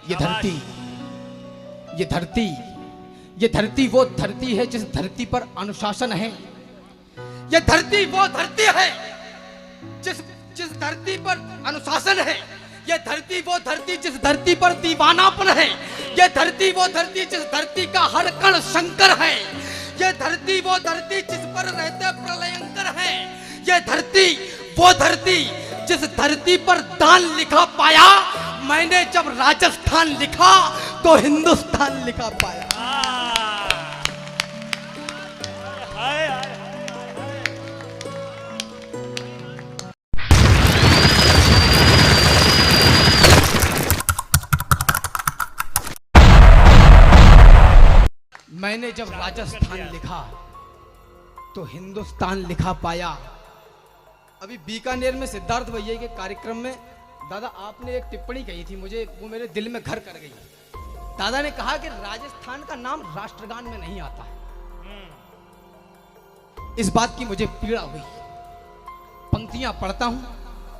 ये धरती ये धरती ये धरती वो धरती है जिस धरती पर अनुशासन है। ये धरती वो धरती है जिस जिस धरती पर अनुशासन है। ये धरती वो धरती जिस धरती पर दीवानापन है। ये धरती वो धरती जिस धरती का हर कण शंकर है। ये धरती वो धरती जिस पर रहते प्रलयंकर है। ये धरती वो धरती जिस धरती पर दान लिखा पाया। मैंने जब राजस्थान लिखा तो हिंदुस्तान लिखा पाया। मैंने जब राजस्थान लिखा तो हिंदुस्तान लिखा पाया। अभी बीकानेर में सिद्धार्थ भैया के कार्यक्रम में दादा आपने एक टिप्पणी कही थी, मुझे वो मेरे दिल में घर कर गई। दादा ने कहा कि राजस्थान का नाम राष्ट्रगान में नहीं आता। इस बात की मुझे पीड़ा हुई। पंक्तियां पढ़ता हूं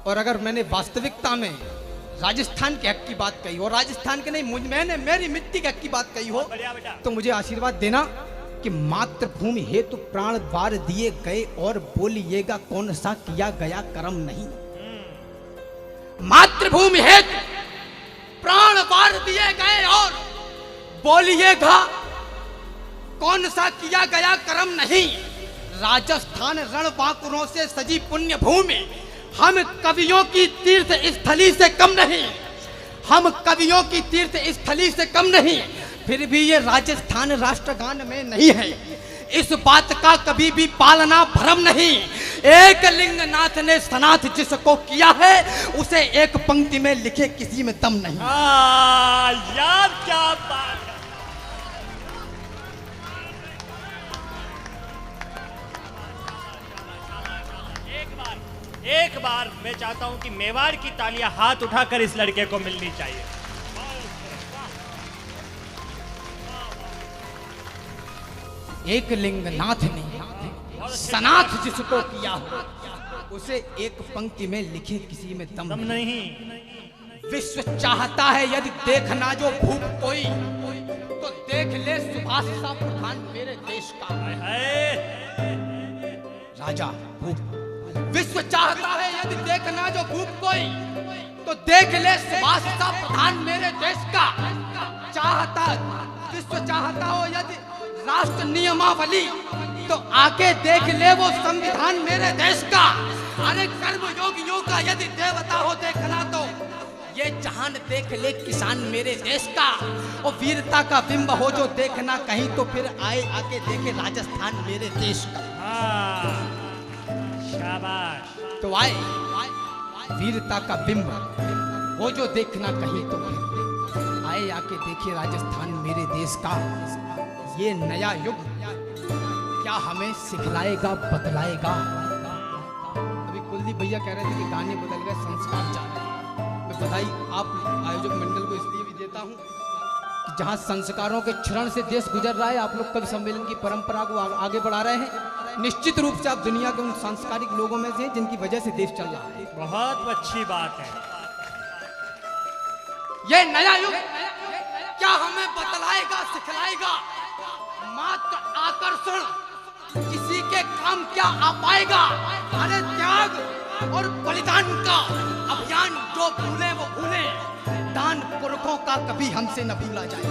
और अगर मैंने वास्तविकता में राजस्थान के हक की बात कही हो, राजस्थान के नहीं मैंने मेरी मिट्टी के हक की बात कही हो, तो मुझे आशीर्वाद देना कि मातृभूमि हेतु प्राण वार दिए गए और बोलिएगा कौन सा किया गया कर्म नहीं। मातृभूमि हेतु प्राण वार दिए गए और बोलिएगा कौन सा किया गया कर्म नहीं। राजस्थान रणबांकुरों से सजी पुण्य भूमि, हम कवियों की तीर्थ स्थली से कम नहीं। हम कवियों की तीर्थ स्थली से कम नहीं। फिर भी ये राजस्थान राष्ट्रगान में नहीं है। इस बात का कभी भी पालना भ्रम नहीं। एक लिंगनाथ ने सनाथ जिसको किया है उसे एक पंक्ति में लिखे किसी में दम नहीं। यार क्या बात है। एक बार मैं चाहता हूं कि मेवाड़ की तालियां हाथ उठाकर इस लड़के को मिलनी चाहिए। एक लिंगनाथ ने सनाथ जिसको किया हो उसे एक पंक्ति में लिखे किसी में दम नहीं। विश्व चाहता है यदि देखना जो भूप कोई तो देख ले सुभाष सा प्रधान मेरे देश का। राजा भूप विश्व चाहता है यदि देखना जो भूप कोई तो देख ले सुभाष सा प्रधान मेरे देश का। चाहता विश्व चाहता हो यदि राष्ट्र नियमावली तो आके देख ले वो संविधान मेरे देश का। अरे कर्म योगियों का यदि देवता हो देखना तो ये जहान देख ले किसान मेरे देश का। और वीरता का बिंब हो जो देखना कहीं तो फिर आए आके देखे राजस्थान मेरे देश का। शाबाश। तो आए वीरता का बिंब वो जो देखना कहीं तो फिर आए आके देखिए राजस्थान मेरे देश का। ये नया युग क्या हमें सिखलाएगा बतलाएगा। अभी कुलदीप भैया कह रहे थे कि गाने बदल गए संस्कार जा रहे हैं। मैं बधाई आप आयोजक मंडल को इसलिए भी देता हूं कि जहां संस्कारों के क्षरण से देश गुजर रहा है, आप लोग कवि सम्मेलन की परंपरा को आगे बढ़ा रहे हैं। निश्चित रूप से आप दुनिया के उन सांस्कारिक लोगों में से जिनकी वजह से देश चल रहा है। बहुत अच्छी बात है। ये नया युग क्या हमें बतलाएगा सिखलाएगा। मात्र आकर्षण किसी के काम क्या आ पाएगा। अरे त्याग और बलिदान का अभियान जो भूले वो भूले। दान पुरखों का कभी हमसे न भूला जाए।